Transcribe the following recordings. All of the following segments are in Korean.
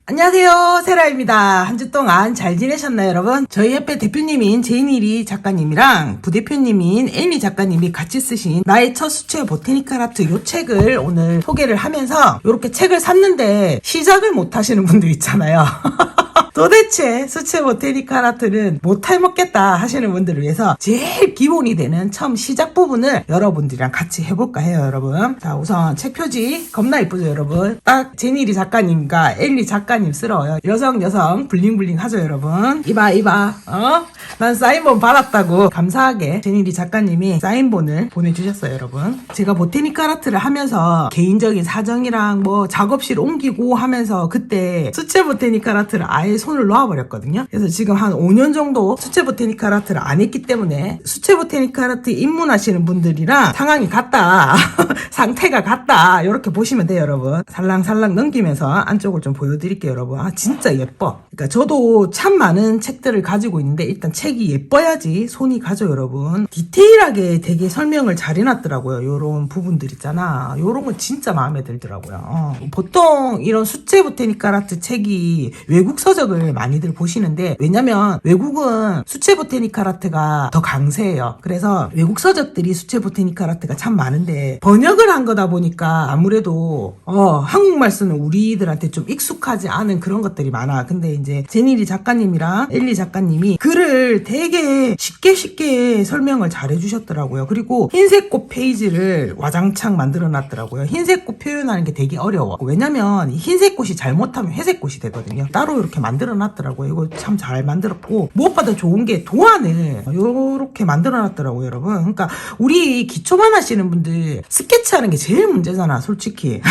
안녕하세요, 세라입니다. 한 주 동안 잘 지내셨나요, 여러분? 저희 옆에 대표님인 제이니리 작가님이랑 부대표님인 엘리 작가님이 같이 쓰신 나의 첫 수채 보테니컬 아트 요 책을 오늘 소개를 하면서 이렇게 책을 샀는데 시작을 못 하시는 분들 있잖아요. 도대체 수채 보테니컬 아트는 못 해먹겠다 하시는 분들을 위해서 제일 기본이 되는 처음 시작 부분을 여러분들이랑 같이 해볼까 해요, 여러분. 자, 우선 책 표지 겁나 이쁘죠, 여러분? 딱 제니리 작가님과 엘리 작가님스러워요. 여성 블링블링 하죠, 여러분? 이봐 난 사인본 받았다고 감사하게 제니리 작가님이 사인본을 보내주셨어요, 여러분. 제가 보테니컬 아트를 하면서 개인적인 사정이랑 뭐 작업실 옮기고 하면서 그때 수채 보테니컬 아트를 아예 손을 놓아버렸거든요. 그래서 지금 한 5년 정도 수채 보테니컬 아트를 안 했기 때문에 수채 보테니컬 아트 입문하시는 분들이랑 상황이 같다. 상태가 같다. 이렇게 보시면 돼요, 여러분. 살랑살랑 넘기면서 안쪽을 좀 보여드릴게요, 여러분. 아, 진짜 예뻐. 그러니까 저도 참 많은 책들을 가지고 있는데 일단 책이 예뻐야지 손이 가죠, 여러분. 디테일하게 되게 설명을 잘 해놨더라고요. 요런 부분들 있잖아. 요런 건 진짜 마음에 들더라고요. 보통 이런 수채 보테니컬 아트 책이 외국 서적을 많이들 보시는데, 왜냐면 외국은 수채 보테니컬 아트가 더 강세예요. 그래서 외국 서적들이 수채 보테니컬 아트가 참 많은데 번역을 한 거다 보니까 아무래도 한국말 쓰는 우리들한테 좀 익숙하지 않은 그런 것들이 많아. 근데 이제 제니리 작가님이랑 엘리 작가님이 글을 되게 쉽게 설명을 잘 해주셨더라고요. 그리고 흰색 꽃 페이지를 와장창 만들어 놨더라고요. 흰색 꽃 표현하는 게 되게 어려워. 왜냐면 흰색 꽃이 잘못하면 회색 꽃이 되거든요. 따로 이렇게 만들어 놨더라고요. 이거 참 잘 만들었고, 무엇보다 좋은 게 도안을 이렇게 만들어 놨더라고요, 여러분. 그러니까 우리 기초만 하시는 분들 스케치하는 게 제일 문제잖아, 솔직히.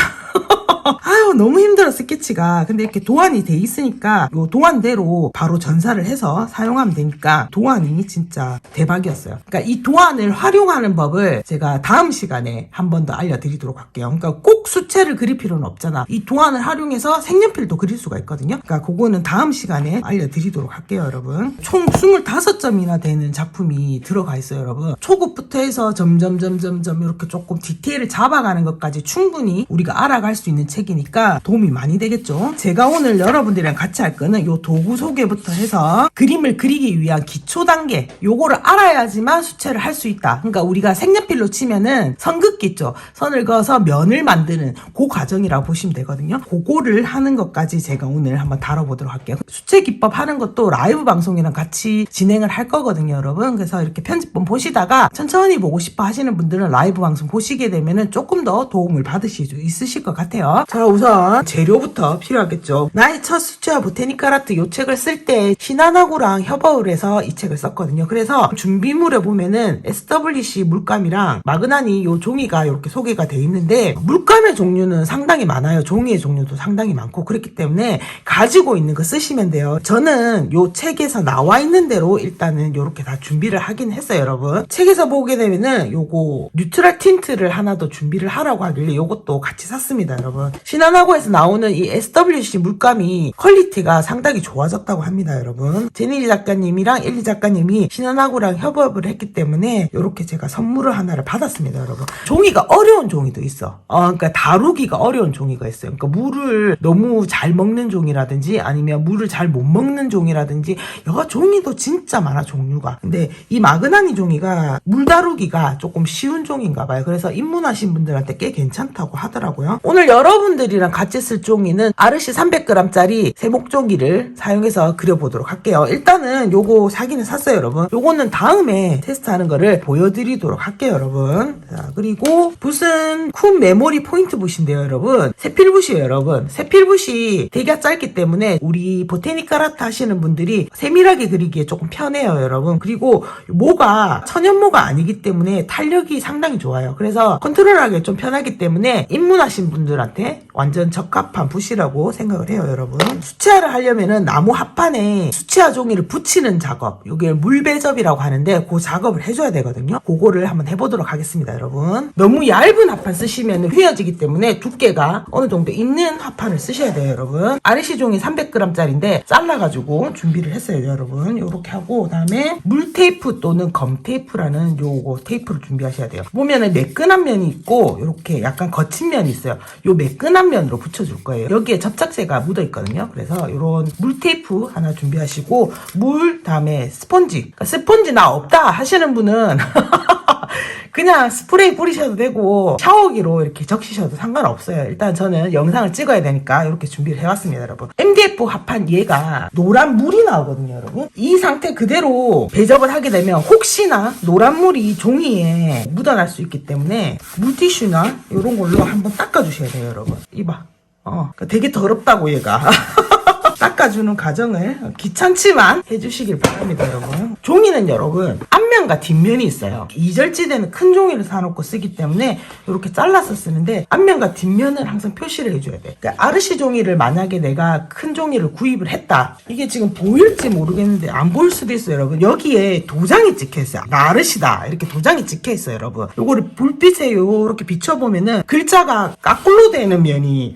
아유, 너무 힘들어, 스케치가. 근데 이렇게 도안이 돼 있으니까 요 도안대로 바로 전사를 해서 사용하면 되니까 도안이 진짜 대박이었어요. 그러니까 이 도안을 활용하는 법을 제가 다음 시간에 한 번 더 알려드리도록 할게요. 그러니까 꼭 수채를 그릴 필요는 없잖아. 이 도안을 활용해서 색연필도 그릴 수가 있거든요. 그러니까 그거는 다음 시간에 알려드리도록 할게요, 여러분. 총 25점이나 되는 작품이 들어가 있어요, 여러분. 초급부터 해서 점점 이렇게 조금 디테일을 잡아가는 것까지 충분히 우리가 알아갈 수 있는 책이니까 도움이 많이 되겠죠. 제가 오늘 여러분들이랑 같이 할 거는 요 도구 소개부터 해서 그림을 그리기 위한 기초 단계, 요거를 알아야지만 수채를 할 수 있다. 그러니까 우리가 색연필로 치면은 선긋기 있죠. 선을 그어서 면을 만드는 그 과정이라고 보시면 되거든요. 그거를 하는 것까지 제가 오늘 한번 다뤄보도록 할게요. 수채 기법 하는 것도 라이브 방송이랑 같이 진행을 할 거거든요, 여러분. 그래서 이렇게 편집본 보시다가 천천히 보고 싶어 하시는 분들은 라이브 방송 보시게 되면은 조금 더 도움을 받으실 수 있으실 것 같아요. 자, 우선 재료부터 필요하겠죠. 나의 첫 수채화 보테니컬 아트 이 책을 쓸 때 신한화구랑 협업을 해서 이 책을 썼거든요. 그래서 준비물에 보면은 SWC 물감이랑 마그나니 요 종이가 이렇게 소개가 되어 있는데, 물감의 종류는 상당히 많아요. 종이의 종류도 상당히 많고, 그렇기 때문에 가지고 있는 거 쓰시면 돼요. 저는 요 책에서 나와 있는 대로 일단은 요렇게 다 준비를 하긴 했어요, 여러분. 책에서 보게 되면은 요거 뉴트럴 틴트를 하나 더 준비를 하라고 하길래 요것도 같이 샀습니다, 여러분. 신한화구에서 나오는 이 SWC 물감이 퀄리티가 상당히 좋아졌다고 합니다, 여러분. 제니리 작가님이랑 엘리 작가님이 신한화구랑 협업을 했기 때문에 이렇게 제가 선물을 하나를 받았습니다, 여러분. 종이가 어려운 종이도 있어. 그러니까 다루기가 어려운 종이가 있어요. 그러니까 물을 너무 잘 먹는 종이라든지 아니면 물을 잘 못 먹는 종이라든지 여가 종이도 진짜 많아, 종류가. 근데 이 마그나니 종이가 물 다루기가 조금 쉬운 종인가 봐요. 그래서 입문하신 분들한테 꽤 괜찮다고 하더라고요. 오늘 여러분들이랑 같이 쓸 종이는 아르시 300g짜리 세목종이를 사용해서 그려보도록 할게요. 일단은 요거 사기는 샀어요, 여러분. 요거는 다음에 테스트하는 거를 보여드리도록 할게요, 여러분. 자, 그리고 붓은 쿤 메모리 포인트 붓인데요, 여러분. 세필붓이에요, 여러분. 세필붓이 되게 짧기 때문에 우리 보테니컬 아트 하시는 분들이 세밀하게 그리기에 조금 편해요, 여러분. 그리고 모가 천연모가 아니기 때문에 탄력이 상당히 좋아요. 그래서 컨트롤하기 좀 편하기 때문에 입문하신 분들한테 붓기에 완전 적합한 붓이라고 생각을 해요, 여러분. 수채화를 하려면은 나무 합판에 수채화 종이를 붙이는 작업, 이게 물배접이라고 하는데 그 작업을 해줘야 되거든요. 그거를 한번 해보도록 하겠습니다, 여러분. 너무 얇은 합판 쓰시면 휘어지기 때문에 두께가 어느 정도 있는 합판을 쓰셔야 돼요, 여러분. 아르시 종이 300g짜리인데 잘라가지고 준비를 했어요, 여러분. 요렇게 하고 그다음에 물테이프 또는 검테이프라는 요거 테이프를 준비하셔야 돼요. 보면은 매끈한 면이 있고 요렇게 약간 거친 면이 있어요. 요 매끈한 면으로 붙여줄 거예요. 여기에 접착제가 묻어 있거든요. 그래서 요런 물테이프 하나 준비하시고 물 다음에 스펀지. 그러니까 스펀지 나 없다 하시는 분은 그냥 스프레이 뿌리셔도 되고 샤워기로 이렇게 적시셔도 상관없어요. 일단 저는 영상을 찍어야 되니까 이렇게 준비를 해왔습니다, 여러분. MDF 합판 얘가 노란 물이 나오거든요, 여러분. 이 상태 그대로 배접을 하게 되면 혹시나 노란 물이 종이에 묻어날 수 있기 때문에 물티슈나 이런 걸로 한번 닦아주셔야 돼요, 여러분. 이봐. 되게 더럽다고 얘가. 닦아주는 과정을 귀찮지만 해주시길 바랍니다, 여러분. 종이는 여러분 앞면과 뒷면이 있어요. 2절지대는 큰 종이를 사놓고 쓰기 때문에 이렇게 잘라서 쓰는데 앞면과 뒷면을 항상 표시를 해줘야 돼. 그러니까 아르시 종이를 만약에 내가 큰 종이를 구입을 했다. 이게 지금 보일지 모르겠는데 안 보일 수도 있어요, 여러분. 여기에 도장이 찍혀있어요. 나 아르시다 이렇게 도장이 찍혀있어요, 여러분. 요거를 불빛에 요렇게 비춰보면은 글자가 까꿀로 되는 면이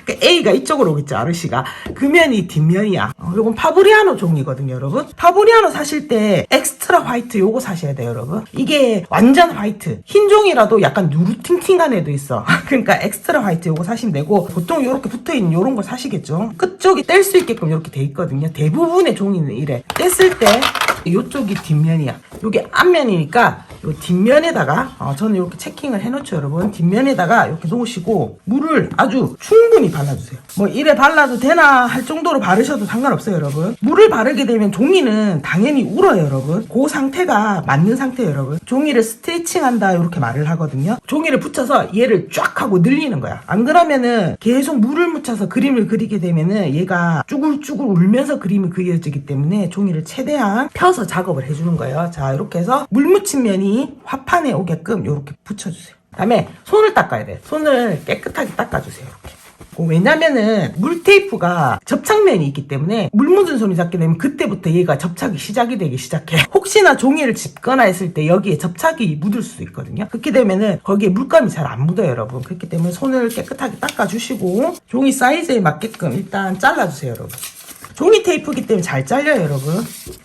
그러니까 A가 이쪽으로 오겠죠, 아르시가. 그 면이 뒷면이야. 요건 파브리아노 종이거든요, 여러분. 파브리아노 사실 때 엑스트라 화이트 요거 사셔야 돼요, 여러분. 이게 완전 화이트. 흰 종이라도 약간 누르팅팅한 애도 있어. 그러니까 엑스트라 화이트 요거 사시면 되고 보통 요렇게 붙어있는 요런 걸 사시겠죠. 끝쪽이 뗄 수 있게끔 이렇게 돼 있거든요. 대부분의 종이는 이래. 뗐을 때 요쪽이 뒷면이야. 요게 앞면이니까 요 뒷면에다가 저는 이렇게 체킹을 해놓죠, 여러분. 뒷면에다가 이렇게 놓으시고 물을 아주 충분히 발라주세요. 뭐 이래 발라도 되나 할 정도로 바르셔도 상관없어요, 여러분. 물을 바르게 되면 종이는 당연히 울어요, 여러분. 그 상태가 맞는 상태예요, 여러분. 종이를 스트레칭한다 이렇게 말을 하거든요. 종이를 붙여서 얘를 쫙 하고 늘리는 거야. 안 그러면은 계속 물을 묻혀서 그림을 그리게 되면은 얘가 쭈글쭈글 울면서 그림이 그려지기 때문에 종이를 최대한 펴서 작업을 해주는 거예요. 자, 이렇게 해서 물 묻힌 면이 화판에 오게끔 이렇게 붙여주세요. 그다음에 손을 닦아야 돼요. 손을 깨끗하게 닦아주세요, 이렇게. 왜냐면은 물테이프가 접착면이 있기 때문에 물 묻은 손이 닿게 되면 그때부터 얘가 접착이 시작이 되기 시작해. 혹시나 종이를 짚거나 했을 때 여기에 접착이 묻을 수도 있거든요. 그렇게 되면은 거기에 물감이 잘 안 묻어요, 여러분. 그렇기 때문에 손을 깨끗하게 닦아주시고 종이 사이즈에 맞게끔 일단 잘라주세요, 여러분. 종이 테이프이기 때문에 잘 잘려요, 여러분.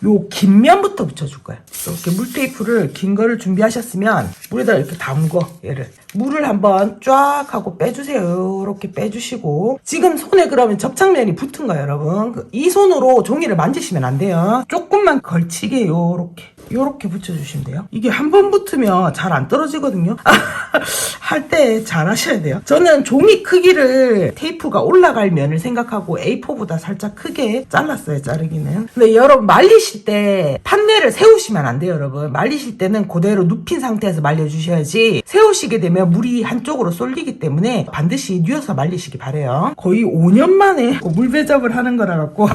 요 긴 면부터 붙여줄 거예요. 이렇게 물테이프를 긴 거를 준비하셨으면 물에다 이렇게 담궈, 얘를. 물을 한번 쫙 하고 빼주세요. 이렇게 빼주시고. 지금 손에 그러면 접착면이 붙은 거예요, 여러분. 이 손으로 종이를 만지시면 안 돼요. 조금만 걸치게 요렇게 붙여주시면 돼요. 이게 한 번 붙으면 잘 안 떨어지거든요. 할 때 잘 하셔야 돼요. 저는 종이 크기를 테이프가 올라갈 면을 생각하고 A4보다 살짝 크게 잘랐어요, 자르기는. 근데 여러분 말리실 때 판넬을 세우시면 안 돼요, 여러분. 말리실 때는 그대로 눕힌 상태에서 말려주셔야지 세우시게 되면 물이 한쪽으로 쏠리기 때문에 반드시 뉘어서 말리시기 바래요. 거의 5년 만에 물배접을 하는 거라 갖고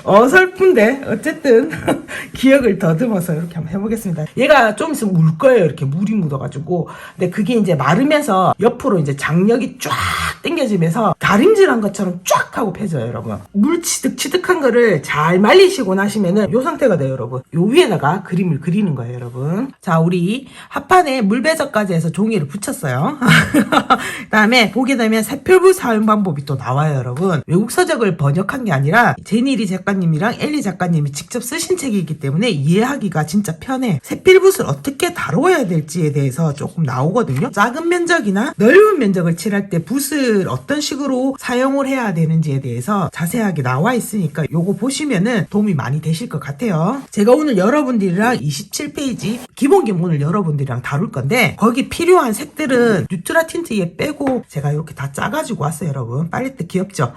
어설픈데 어쨌든 기억을 더듬어서 이렇게 한번 해보겠습니다. 얘가 좀 있으면 물 거예요. 이렇게 물이 묻어가지고. 근데 그게 이제 마르면서 옆으로 이제 장력이 쫙 당겨지면서 다림질한 것처럼 쫙 하고 펴져요, 여러분. 물 치득치득한 거를 잘 말리시고 나시면은 요 상태가 돼요, 여러분. 요 위에다가 그림을 그리는 거예요, 여러분. 자, 우리 합판에 물배접까지 해서 종이를 붙였어요. 그다음에 보게 되면 새필부 사용 방법이 또 나와요, 여러분. 외국 서적을 번역한 게 아니라 제니리 작가님이랑 엘리 작가님이 직접 쓰신 책이기 때문에 이해하기가 진짜 편해. 새필붓을 어떻게 다뤄야 될지에 대해서 조금 나오거든요. 작은 면적이나 넓은 면적을 칠할 때 붓을 어떤 식으로 사용을 해야 되는지에 대해서 자세하게 나와 있으니까 요거 보시면은 도움이 많이 되실 것 같아요. 제가 오늘 여러분들이랑 27페이지 기본 기본을 여러분들이랑 다룰 건데 거기 필요한 색들은 뉴트라 틴트에 빼고 제가 이렇게 다 짜가지고 왔어요, 여러분. 팔레트 귀엽죠?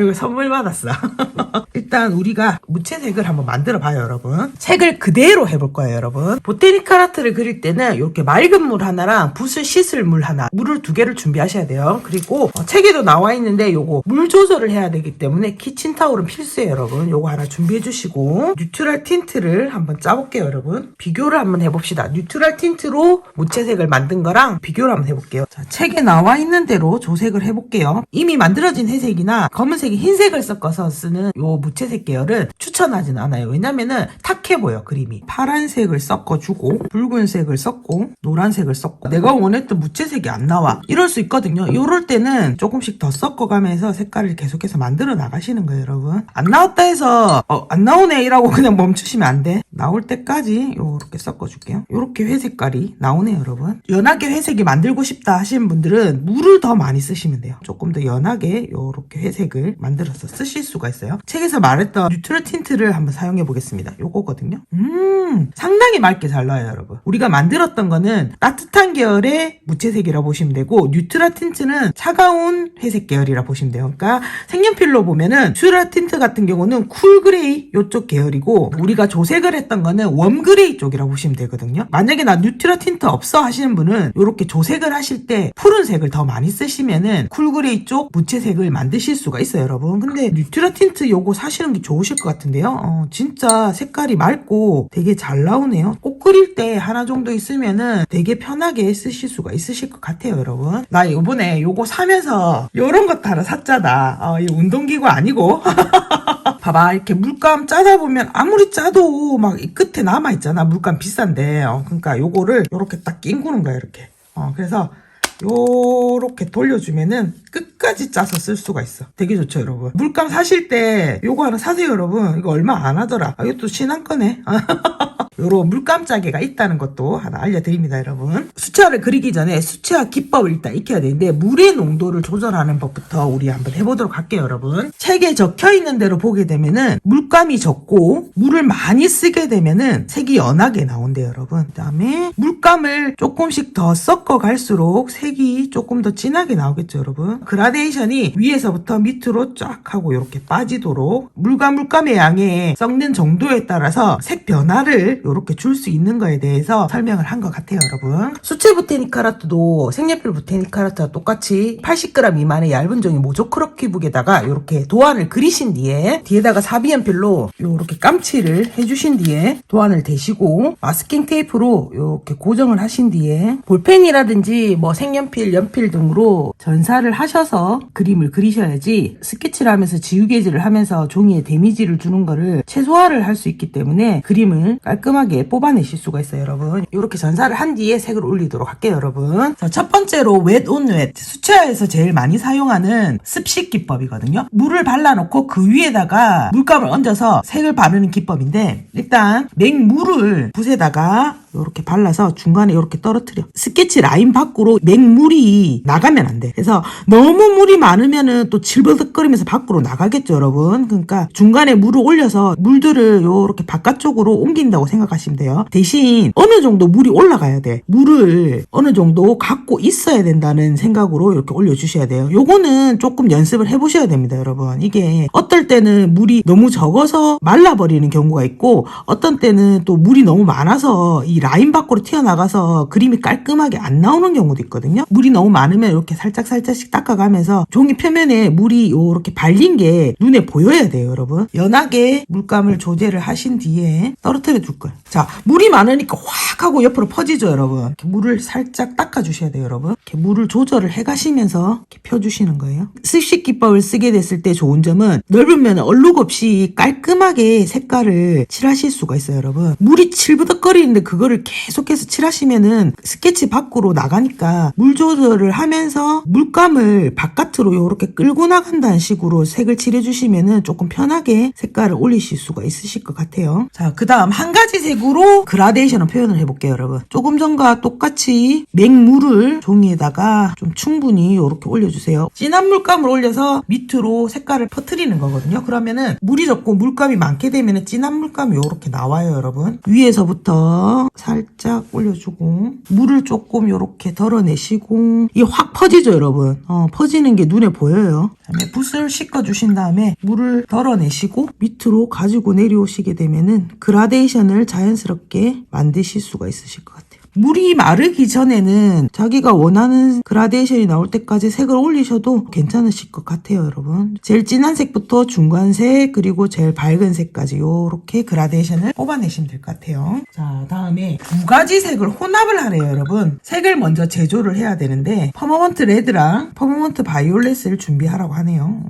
이거 선물 받았어요. 알았어. 일단 우리가 무채색을 한번 만들어 봐요, 여러분. 색을 그대로 해볼 거예요, 여러분. 보테니컬 아트를 그릴 때는 이렇게 맑은 물 하나랑 붓을 씻을 물 하나, 물을 2개를 준비하셔야 돼요. 그리고 책에도 나와 있는데 요거 물 조절을 해야 되기 때문에 키친타올은 필수예요, 여러분. 요거 하나 준비해 주시고 뉴트럴 틴트를 한번 짜볼게요, 여러분. 비교를 한번 해봅시다. 뉴트럴 틴트로 무채색을 만든 거랑 비교를 한번 해볼게요. 자, 책에 나와 있는 대로 조색을 해볼게요. 이미 만들어진 회색이나 검은색이 흰색을 섞어서 쓰는 요 무채색 계열은 추천하진 않아요. 왜냐면은 탁해 보여, 그림이. 파란색을 섞어주고 붉은색을 섞고 노란색을 섞고 내가 원했던 무채색이 안 나와, 이럴 수 있거든요. 이럴 때는 조금씩 더 섞어가면서 색깔을 계속해서 만들어 나가시는 거예요, 여러분. 안 나왔다 해서 안 나오네 이라고 그냥 멈추시면 안 돼. 나올 때까지 요렇게 섞어줄게요. 요렇게 회색깔이 나오네요, 여러분. 연하게 회색이 만들고 싶다 하시는 분들은 물을 더 많이 쓰시면 돼요. 조금 더 연하게 요렇게 회색을 만들어서 쓰실 수가 있어요. 책에서 말했던 뉴트럴 틴트를 한번 사용해 보겠습니다. 요거거든요. 상당히 맑게 잘 나와요, 여러분. 우리가 만들었던 거는 따뜻한 계열의 무채색이라 보시면 되고, 뉴트럴 틴트는 차가운 회색 계열이라 보시면 돼요. 그러니까 색연필로 보면은 뉴트럴 틴트 같은 경우는 쿨 그레이 요쪽 계열이고, 우리가 조색을 했던 거는 웜 그레이 쪽이라 보시면 되거든요. 만약에 나 뉴트럴 틴트 없어 하시는 분은 이렇게 조색을 하실 때 푸른색을 더 많이 쓰시면은 쿨 그레이 쪽 무채색을 만드실 수가 있어요, 여러분. 근데 뉴트럴 틴트 요거 사시는 게 좋으실 것 같은데요. 진짜 색깔이 맑고 되게 잘 나오네요. 꽃 그릴 때 하나 정도 있으면은 되게 편하게 쓰실 수가 있으실 것 같아요, 여러분. 나 이번에 요거 사면서 요런 것도 하나 샀잖아. 이 운동기구 아니고 봐봐, 이렇게 물감 짜다 보면 아무리 짜도 막 이 끝에 남아있잖아. 물감 비싼데. 그러니까 요거를 요렇게 딱 낑구는 거야, 이렇게. 그래서 요렇게 돌려주면은 끝까지 짜서 쓸 수가 있어. 되게 좋죠, 여러분. 물감 사실 때 요거 하나 사세요, 여러분. 이거 얼마 안 하더라. 이것도 신한 거네. 요런 물감 짜개가 있다는 것도 하나 알려드립니다, 여러분. 수채화를 그리기 전에 수채화 기법을 일단 익혀야 되는데, 물의 농도를 조절하는 법부터 우리 한번 해보도록 할게요, 여러분. 책에 적혀있는 대로 보게 되면은 물감이 적고 물을 많이 쓰게 되면은 색이 연하게 나온대요, 여러분. 그 다음에 물감을 조금씩 더 섞어갈수록 색이 조금 더 진하게 나오겠죠, 여러분. 그라데이션이 위에서부터 밑으로 쫙 하고 이렇게 빠지도록 물감의 양에 섞는 정도에 따라서 색 변화를 이렇게 줄 수 있는 거에 대해서 설명을 한 것 같아요, 여러분. 수채 보테니컬 아트도 색연필 보테니컬 아트와 똑같이 80g 미만의 얇은 종이 모조크로키북에다가 이렇게 도안을 그리신 뒤에다가 사비연필로 이렇게 깜칠을 해주신 뒤에 도안을 대시고 마스킹 테이프로 이렇게 고정을 하신 뒤에 볼펜이라든지 뭐 색연필, 연필 등으로 전사를 하셔서 그림을 그리셔야지 스케치를 하면서 지우개질을 하면서 종이에 데미지를 주는 거를 최소화를 할 수 있기 때문에 그림을 깔끔하게 뽑아내실 수가 있어요, 여러분. 이렇게 전사를 한 뒤에 색을 올리도록 할게요, 여러분. 자, 첫 번째로 웻 온 웻. 수채화에서 제일 많이 사용하는 습식 기법이거든요. 물을 발라놓고 그 위에다가 물감을 얹어서 색을 바르는 기법인데, 일단 맹물을 붓에다가 이렇게 발라서 중간에 이렇게 떨어뜨려. 스케치 라인 밖으로 맹물이 나가면 안 돼. 그래서 너무 물이 많으면은 또 질버덕거리면서 밖으로 나가겠죠, 여러분. 그러니까 중간에 물을 올려서 물들을 이렇게 바깥쪽으로 옮긴다고 생각하시면 돼요. 대신 어느 정도 물이 올라가야 돼. 물을 어느 정도 갖고 있어야 된다는 생각으로 이렇게 올려주셔야 돼요. 요거는 조금 연습을 해보셔야 됩니다, 여러분. 이게 어떨 때는 물이 너무 적어서 말라버리는 경우가 있고, 어떤 때는 또 물이 너무 많아서 이 라인 밖으로 튀어나가서 그림이 깔끔하게 안 나오는 경우도 있거든요. 물이 너무 많으면 이렇게 살짝씩 닦아가면서 종이 표면에 물이 이렇게 발린 게 눈에 보여야 돼요, 여러분. 연하게 물감을 조제를 하신 뒤에 떨어뜨려 줄 거예요. 자, 물이 많으니까 확 하고 옆으로 퍼지죠, 여러분. 이렇게 물을 살짝 닦아주셔야 돼요, 여러분. 이렇게 물을 조절을 해가시면서 이렇게 펴주시는 거예요. 습식 기법을 쓰게 됐을 때 좋은 점은 넓은 면에 얼룩 없이 깔끔하게 색깔을 칠하실 수가 있어요, 여러분. 물이 칠부덕거리는데 그거를 계속해서 칠하시면은 스케치 밖으로 나가니까 물 조절을 하면서 물감을 바깥으로 이렇게 끌고 나간다는 식으로 색을 칠해주시면은 조금 편하게 색깔을 올리실 수가 있으실 것 같아요. 자, 그 다음 한 가지 색으로 그라데이션을 표현을 해볼게요, 여러분. 조금 전과 똑같이 맹물을 종이에다가 좀 충분히 이렇게 올려주세요. 진한 물감을 올려서 밑으로 색깔을 퍼뜨리는 거거든요. 그러면은 물이 적고 물감이 많게 되면은 진한 물감이 이렇게 나와요, 여러분. 위에서부터 살짝 올려주고 물을 조금 요렇게 덜어내시고 이게 확 퍼지죠 여러분. 퍼지는 게 눈에 보여요. 그다음에 붓을 씻어주신 다음에 물을 덜어내시고 밑으로 가지고 내려오시게 되면은 그라데이션을 자연스럽게 만드실 수가 있으실 것 같아요. 물이 마르기 전에는 자기가 원하는 그라데이션이 나올 때까지 색을 올리셔도 괜찮으실 것 같아요 여러분. 제일 진한 색부터 중간색 그리고 제일 밝은 색까지 요렇게 그라데이션을 뽑아내시면 될 것 같아요. 자, 다음에 두 가지 색을 혼합을 하래요 여러분. 색을 먼저 제조를 해야 되는데 퍼머먼트 레드랑 퍼머먼트 바이올렛을 준비하라고 하네요.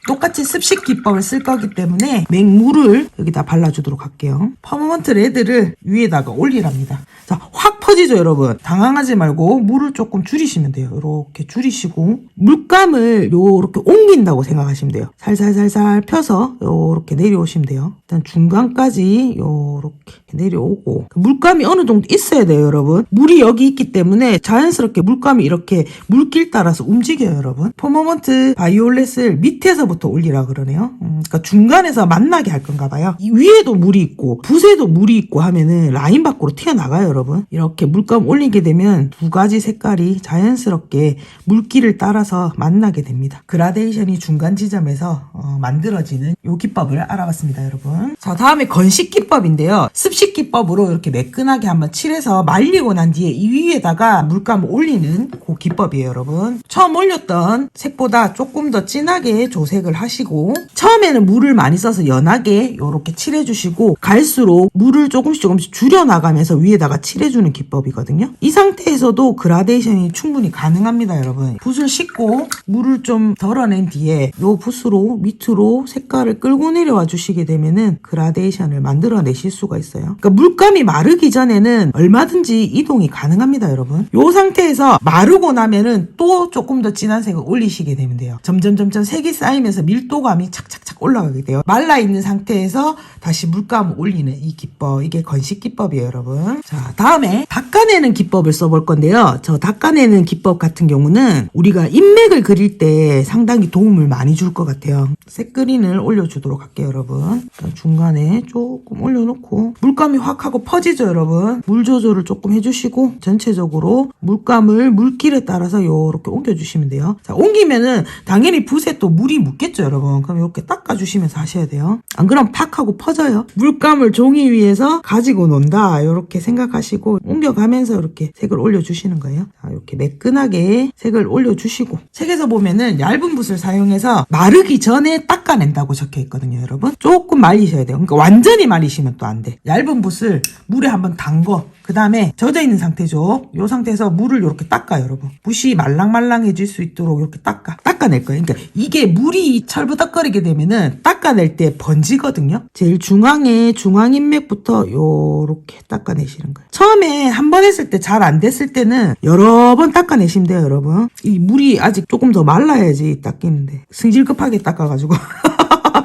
똑같이 습식 기법을 쓸 거기 때문에 맹물을 여기다 발라주도록 할게요. 퍼머먼트 레드를 위에다가 올리랍니다. 자, 확 퍼지죠 여러분. 당황하지 말고 물을 조금 줄이시면 돼요. 이렇게 줄이시고 물감을 요렇게 옮긴다고 생각하시면 돼요. 살살살살 펴서 요렇게 내려오시면 돼요. 일단 중간까지 요렇게 내려오고 물감이 어느 정도 있어야 돼요 여러분. 물이 여기 있기 때문에 자연스럽게 물감이 이렇게 물길 따라서 움직여요 여러분. 퍼머먼트 바이올렛을 밑에서부터 올리라 그러네요. 그러니까 중간에서 만나게 할 건가 봐요. 이 위에도 물이 있고 붓에도 물이 있고 하면은 라인 밖으로 튀어나가요 여러분. 이렇게 물감 올리게 되면 두 가지 색깔이 자연스럽게 물길을 따라서 만나게 됩니다. 그라데이션이 중간 지점에서 만들어지는 이 기법을 알아봤습니다 여러분. 자, 다음에 건식 기법인데요. 습식 기법으로 이렇게 매끈하게 한번 칠해서 말리고 난 뒤에 이 위에다가 물감을 올리는 그 기법이에요 여러분. 처음 올렸던 색보다 조금 더 진하게 조색을 하시고 처음에는 물을 많이 써서 연하게 이렇게 칠해주시고 갈수록 물을 조금씩 줄여나가면서 위에다가 칠해주는 기법이거든요. 이 상태에서도 그라데이션이 충분히 가능합니다 여러분. 붓을 씻고 물을 좀 덜어낸 뒤에 이 붓으로 밑으로 색깔을 끌고 내려와 주시게 되면은 그라데이션을 만들어내실 수가 있어요. 그러니까 물감이 마르기 전에는 얼마든지 이동이 가능합니다 여러분. 이 상태에서 마르고 나면은 또 조금 더 진한 색을 올리시게 되면 돼요. 점점 색이 쌓이면서 밀도감이 착착착 올라가게 돼요. 말라있는 상태에서 다시 물감을 올리는 이 기법, 이게 건식 기법이에요 여러분. 자, 다음에 닦아내는 기법을 써볼 건데요. 저 닦아내는 기법 같은 경우는 우리가 인맥을 그릴 때 상당히 도움을 많이 줄 것 같아요. 색그린을 올려주도록 할게요 여러분. 중간에 조금 올려놓고 물감이 확 하고 퍼지죠 여러분. 물 조절을 조금 해주시고 전체적으로 물감을 물길에 따라서 요렇게 옮겨주시면 돼요. 자, 옮기면은 당연히 붓에 또 물이 묻겠죠 여러분. 그럼 이렇게 닦아주시면서 하셔야 돼요. 안 그러면 팍 하고 퍼져요. 물감을 종이 위에서 가지고 논다 이렇게 생각하시고 옮겨가면서 이렇게 색을 올려주시는 거예요. 자, 이렇게 매끈하게 색을 올려주시고 책에서 보면은 얇은 붓을 사용해서 마르기 전에 닦아낸다고 적혀 있거든요 여러분. 조금 말리셔야 돼요. 그러니까 완전히 말리시면 또 안 돼. 얇은 붓을 물에 한번 담궈 그 다음에 젖어 있는 상태죠. 이 상태에서 물을 이렇게 닦아요 여러분. 붓이 말랑말랑해질 수 있도록 이렇게 닦아낼 거예요. 그러니까 이게 물이 철부덕거리게 되면은 닦아낼 때 번지거든요. 제일 중앙에 중앙인맥부터 요렇게 닦아내시는 거예요. 처음에 한 번 했을 때 잘 안 됐을 때는 여러 번 닦아내시면 돼요 여러분. 이 물이 아직 조금 더 말라야지 닦이는데 승질급하게 닦아가지고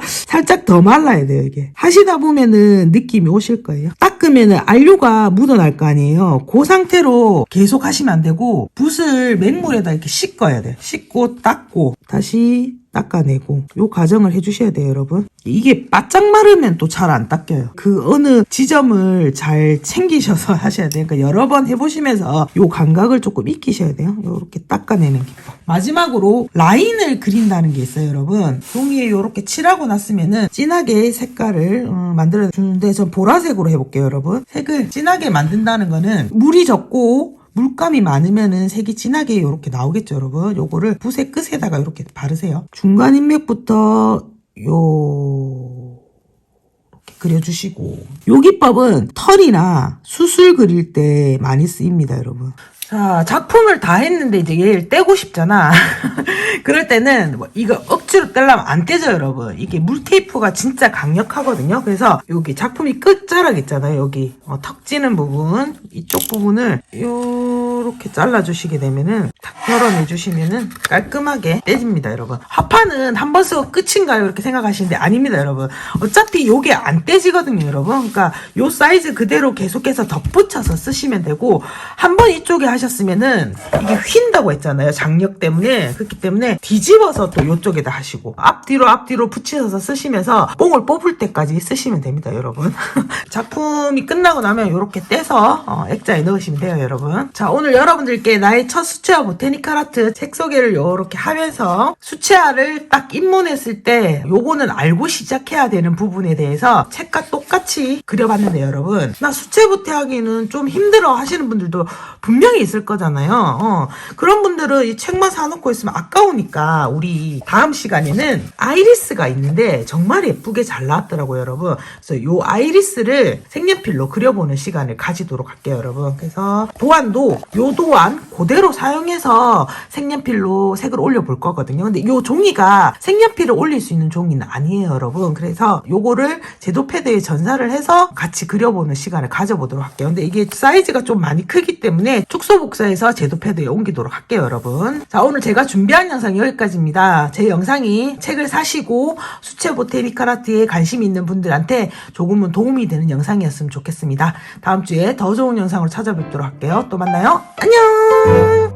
살짝 더 말라야 돼요 이게. 하시다 보면은 느낌이 오실 거예요. 닦으면은 안료가 묻어날 거 아니에요. 그 상태로 계속 하시면 안 되고 붓을 맹물에다 이렇게 씻어야 돼요. 씻고 닦고 다시 닦아내고 요 과정을 해주셔야 돼요 여러분. 이게 바짝 마르면 또 잘 안 닦여요. 그 어느 지점을 잘 챙기셔서 하셔야 돼요. 그러니까 여러 번 해보시면서 요 감각을 조금 익히셔야 돼요. 요렇게 닦아내는 기법. 마지막으로 라인을 그린다는 게 있어요 여러분. 종이에 요렇게 칠하고 났으면은 진하게 색깔을 만들어 주는데 전 보라색으로 해볼게요 여러분. 색을 진하게 만든다는 거는 물이 적고 물감이 많으면은 색이 진하게 이렇게 나오겠죠 여러분. 요거를 붓의 끝에다가 이렇게 바르세요. 중간 인맥부터 이렇게 그려주시고 요 기법은 털이나 수술 그릴 때 많이 쓰입니다 여러분. 자, 작품을 다 했는데 이제 얘를 떼고 싶잖아. 그럴 때는 뭐 이거 억지로 떼려면 안 떼죠 여러분. 이게 물테이프가 진짜 강력하거든요. 그래서 여기 작품이 끝자락 있잖아요. 여기 턱 찌는 부분, 이쪽 부분을 요렇게 잘라주시게 되면은 탁 덜어내주시면은 깔끔하게 떼집니다 여러분. 화판은 한 번 쓰고 끝인가요? 이렇게 생각하시는데 아닙니다 여러분. 어차피 요게 안 떼지거든요 여러분. 그러니까 요 사이즈 그대로 계속해서 덧붙여서 쓰시면 되고 한 번 이쪽에 하셨으면은 이게 휜다고 했잖아요. 장력 때문에. 그렇기 때문에 뒤집어서 또 요쪽에다 하시고 앞뒤로 붙이셔서 쓰시면서 뽕을 뽑을 때까지 쓰시면 됩니다, 여러분. 작품이 끝나고 나면 이렇게 떼서 액자에 넣으시면 돼요, 여러분. 자, 오늘 여러분들께 나의 첫 수채화 보테니컬 아트 책 소개를 이렇게 하면서 수채화를 딱 입문했을 때 요거는 알고 시작해야 되는 부분에 대해서 책과 똑같이 그려봤는데, 여러분, 나 수채 보태 하기는 좀 힘들어 하시는 분들도 분명히 있을 거잖아요. 그런 분들은 이 책만 사놓고 있으면 아까우니까 우리 다음 시간에는 아이리스가 있는데 정말 예쁘게 잘 나왔더라고요, 여러분. 그래서 요 아이리스를 색연필로 그려보는 시간을 가지도록 할게요, 여러분. 그래서 도안도 요 도안 그대로 사용해서 색연필로 색을 올려볼 거거든요. 근데 요 종이가 색연필을 올릴 수 있는 종이는 아니에요, 여러분. 그래서 요거를 제도 패드에 전사를 해서 같이 그려보는 시간을 가져보도록 할게요. 근데 이게 사이즈가 좀 많이 크기 때문에 축소 복사해서 제도 패드에 옮기도록 할게요, 여러분. 자, 오늘 제가 준비한 영상 여기까지입니다. 제 영상이 책을 사시고 수채 보테니컬 아트에 관심이 있는 분들한테 조금은 도움이 되는 영상이었으면 좋겠습니다. 다음 주에 더 좋은 영상으로 찾아뵙도록 할게요. 또 만나요. 안녕.